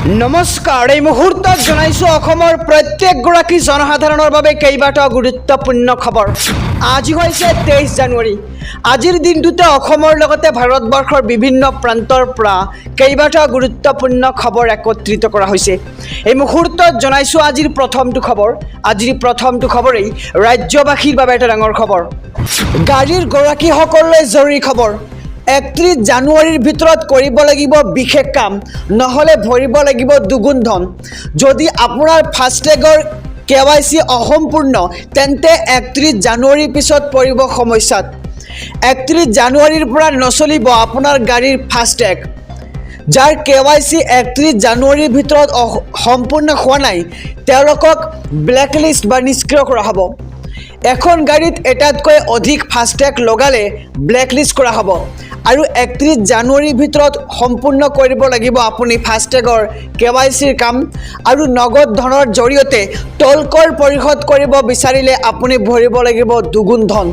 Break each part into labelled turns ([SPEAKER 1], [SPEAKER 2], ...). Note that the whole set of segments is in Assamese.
[SPEAKER 1] নমস্কাৰ এই মুহূৰ্তত জনাইছো অসমৰ প্ৰত্যেকগৰাকী জনসাধাৰণৰ বাবে কেইবাটাও গুৰুত্বপূৰ্ণ খবৰ। আজি হৈছে 23 জানুৱাৰী। আজিৰ দিনটোতে অসমৰ লগতে ভাৰতবৰ্ষৰ বিভিন্ন প্ৰান্তৰ পৰা কেইবাটাও গুৰুত্বপূৰ্ণ খবৰ একত্ৰিত কৰা হৈছে। এই মুহূৰ্তত জনাইছো আজিৰ প্ৰথমটো খবৰ। আজিৰ প্ৰথমটো খবৰেই ৰাজ্যবাসীৰ বাবে এটা ডাঙৰ খবৰ। গাড়ীৰ গৰাকীসকললৈ জৰুৰী খবৰ। 31 জানুৱাৰীৰ ভিতৰত কৰিব লাগিব বিশেষ কাম, নহ'লে ভৰিব লাগিব দুগুণ ধন। যদি আপোনাৰ ফাষ্টেগৰ KYC অসম্পূৰ্ণ তেন্তে 31 জানুৱাৰীৰ পিছত পৰিব সমস্যাত। 31 জানুৱাৰীৰ পৰা নচলিব আপোনাৰ গাড়ীৰ ফাষ্টেগ। যাৰ KYC 31 জানুৱাৰীৰ ভিতৰত সম্পূৰ্ণ হোৱা নাই তেওঁলোকক ব্লেকলিষ্ট বা নিষ্ক্ৰিয় কৰা হ'ব। এখন গাড়ীত এটাতকৈ অধিক ফাষ্টেগ লগালে ব্লেকলিষ্ট কৰা হ'ব। আৰু 31 জানুৱাৰীৰ ভিতৰত সম্পূৰ্ণ কৰিব লাগিব আপুনি ফাষ্টেগৰ KYCৰ কাম। আৰু নগদ ধনৰ জৰিয়তে টোল কৰ পৰিশোধ কৰিব বিচাৰিলে আপুনি ভৰিব লাগিব দুগুণ ধন।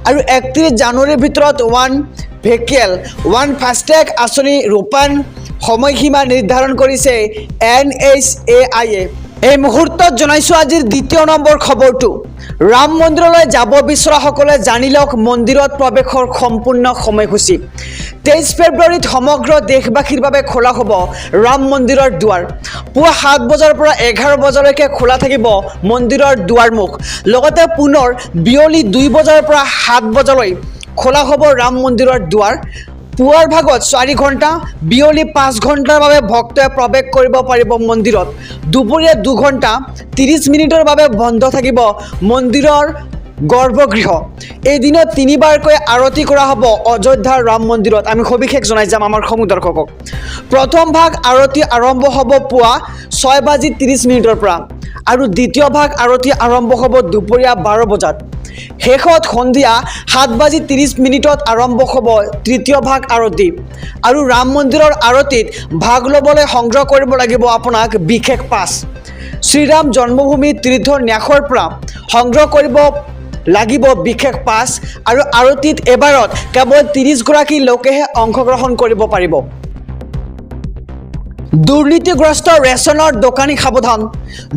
[SPEAKER 1] আৰু 31 জানুৱাৰীৰ ভিতৰত ওৱান ভেহিকেল ওৱান ফাষ্টেগ আঁচনি ৰূপায়ণ সময়সীমা নিৰ্ধাৰণ কৰিছে NHAI। এই মুহূৰ্তত জনাইছো আজিৰ দ্বিতীয় নম্বৰ খবৰটো। ৰাম মন্দিৰলৈ যাব বিচৰাসকলে জানি লওক মন্দিৰত প্ৰৱেশৰ সম্পূৰ্ণ সময়সূচী। 23 ফেব্ৰুৱাৰীত সমগ্ৰ দেশবাসীৰ বাবে খোলা হ'ব ৰাম মন্দিৰৰ দুৱাৰ। পুৱা 7 বজাৰ পৰা 11 বজালৈকে খোলা থাকিব মন্দিৰৰ দুৱাৰমুখ। লগতে পুনৰ বিয়লি 2 বজাৰ পৰা 7 বজালৈ খোলা হ'ব ৰাম মন্দিৰৰ দুৱাৰ। পুৱাৰ ভাগত 4 ঘণ্টা, বিয়লি 5 ঘণ্টাৰ বাবে ভক্তই প্ৰৱেশ কৰিব পাৰিব মন্দিৰত। দুপৰীয়া 2 ঘণ্টা 30 মিনিটৰ বাবে বন্ধ থাকিব মন্দিৰৰ গৰ্ভগৃহ। এই দিনত 3 বাৰকৈ আৰতি কৰা হ'ব অযোধ্যাৰ ৰাম মন্দিৰত। আমি সবিশেষ জনাই যাম আমাৰ সমূহ দৰ্শকক। প্ৰথম ভাগ আৰতি আৰম্ভ হ'ব পুৱা 6:30 পৰা আৰু দ্বিতীয় ভাগ আৰতি আৰম্ভ হ'ব দুপৰীয়া 12 বজাত। শেষত সন্ধিয়া 7:30 আৰম্ভ হ'ব তৃতীয় ভাগ আৰতি। আৰু ৰাম মন্দিৰৰ আৰতিত ভাগ ল'বলৈ সংগ্ৰহ কৰিব লাগিব আপোনাক বিশেষ পাছ। শ্ৰীৰাম জন্মভূমি তীৰ্থ ন্যাসৰ পৰা সংগ্ৰহ কৰিব লাগিব বিশেষ পাছ। আৰু আৰতিত এবাৰত কেৱল 30 গৰাকী লোকেহে অংশগ্ৰহণ কৰিব পাৰিব। দুৰ্নীতিগ্ৰস্ত ৰেচনৰ দোকানী সাৱধান।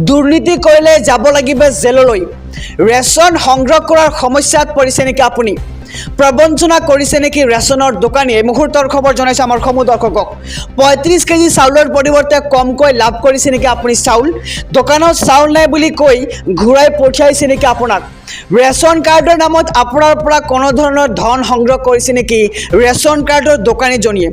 [SPEAKER 1] দুৰ্নীতি কৰিলে যাব লাগিব জেললৈ। ৰেচন সংগ্ৰহ কৰাৰ সমস্যাত পৰিছে নেকি আপুনি? প্ৰবঞ্চনা কৰিছে নেকি ৰেচনৰ দোকানী? এই মুহূৰ্তৰ খবৰ জনাইছে আমাৰ সমূহ দৰ্শকক। 35 কেজি চাউলৰ পৰিৱৰ্তে কমকৈ লাভ কৰিছে নেকি আপুনি চাউল? দোকানত চাউল নাই বুলি কৈ ঘূৰাই পঠিয়াইছে নেকি আপোনাক? ৰেচন কাৰ্ডৰ নামত আপোনাৰ পৰা কোনো ধৰণৰ ধন সংগ্ৰহ কৰিছে নেকি ৰেচন কাৰ্ডৰ দোকানীজনীয়ে?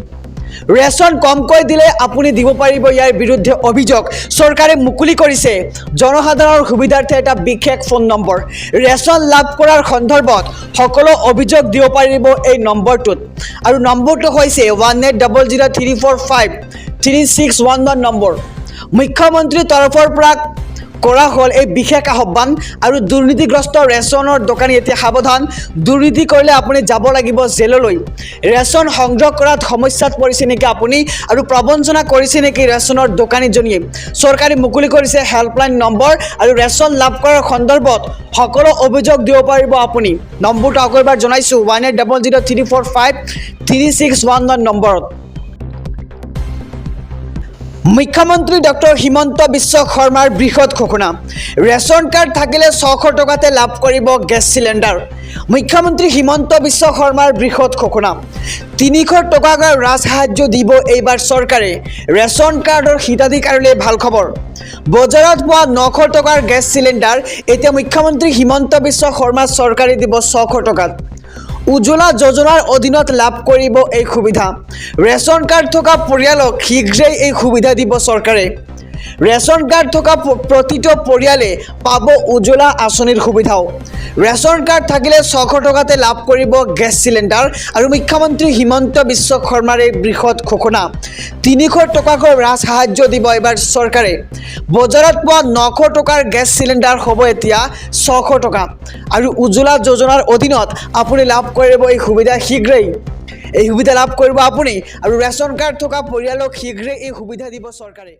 [SPEAKER 1] ৰেচন কমকৈ দিলে আপুনি দিব পাৰিব, ইয়াৰ বিৰুদ্ধে অভিযোগ। চৰকাৰে মুকলি কৰিছে জনসাধাৰণৰ সুবিধাৰ্থে এটা বিশেষ ফোন নম্বৰ। ৰেচন লাভ কৰাৰ সন্দৰ্ভত সকলো অভিযোগ দিব পাৰিব এই নম্বৰটোত। আৰু নম্বৰটো হৈছে 1800345361 নম্বৰ। মুখ্যমন্ত্ৰীৰ তৰফৰ পৰা কৰা হ'ল এই বিশেষ আহ্বান। আৰু দুৰ্নীতিগ্ৰস্ত ৰেচনৰ দোকানী এতিয়া সাৱধান। দুৰ্নীতি কৰিলে আপুনি যাব লাগিব জেললৈ। ৰেচন সংগ্ৰহ কৰাত সমস্যাত পৰিছে নেকি আপুনি? আৰু প্ৰবঞ্চনা কৰিছে নেকি ৰেচনৰ দোকানীজনীয়ে? চৰকাৰে মুকলি কৰিছে হেল্পলাইন নম্বৰ। আৰু ৰেচন লাভ কৰাৰ সন্দৰ্ভত সকলো অভিযোগ দিব পাৰিব আপুনি। নম্বৰটো আকৌ এবাৰ জনাইছোঁ 1800345361 নম্বৰত। মুখ্যমন্ত্ৰী ডক্টৰ হিমন্ত বিশ্ব শৰ্মাৰ বৃহৎ ঘোষণা। ৰেচন কাৰ্ড থাকিলে 600 টকাতে লাভ কৰিব গেছ চিলিণ্ডাৰ। মুখ্যমন্ত্ৰী হিমন্ত বিশ্ব শৰ্মাৰ বৃহৎ ঘোষণা। 300 টকাকৈ ৰাজসাহায্য দিব এইবাৰ চৰকাৰে। ৰেচন কাৰ্ডৰ হিতাধিকাৰীলৈ ভাল খবৰ। বজাৰত পোৱা 900 টকাৰ গেছ চিলিণ্ডাৰ এতিয়া মুখ্যমন্ত্ৰী হিমন্ত বিশ্ব শৰ্মাৰ চৰকাৰে দিব 600 টকাত। উজ্জ্বলা যোজনাৰ অধীনত লাভ কৰিব এই সুবিধা। ৰেচন কাৰ্ড থকা পৰিয়ালক শীঘ্ৰেই এই সুবিধা দিব চৰকাৰে। ৰেচন কাৰ্ড থকা প্ৰতিটো পৰিয়ালে পাব উজ্জ্বলা আঁচনিৰ সুবিধাও। ৰেচন কাৰ্ড থাকিলে 600 টকাতে লাভ কৰিব গেছ চিলিণ্ডাৰ। আৰু মুখ্যমন্ত্ৰী হিমন্ত বিশ্ব শৰ্মাৰ এই বৃহৎ ঘোষণা। 300 টকাকৈ ৰাজসাহায্য দিব এইবাৰ চৰকাৰে। বজাৰত পোৱা 900 টকাৰ গেছ চিলিণ্ডাৰ হ'ব এতিয়া 600 টকা। আৰু উজ্জ্বলা যোজনাৰ অধীনত আপুনি লাভ কৰিব এই সুবিধা শীঘ্ৰেই। এই সুবিধা লাভ কৰিব আপুনি। আৰু ৰেচন কাৰ্ড থকা পৰিয়ালক শীঘ্ৰেই এই সুবিধা দিব চৰকাৰে।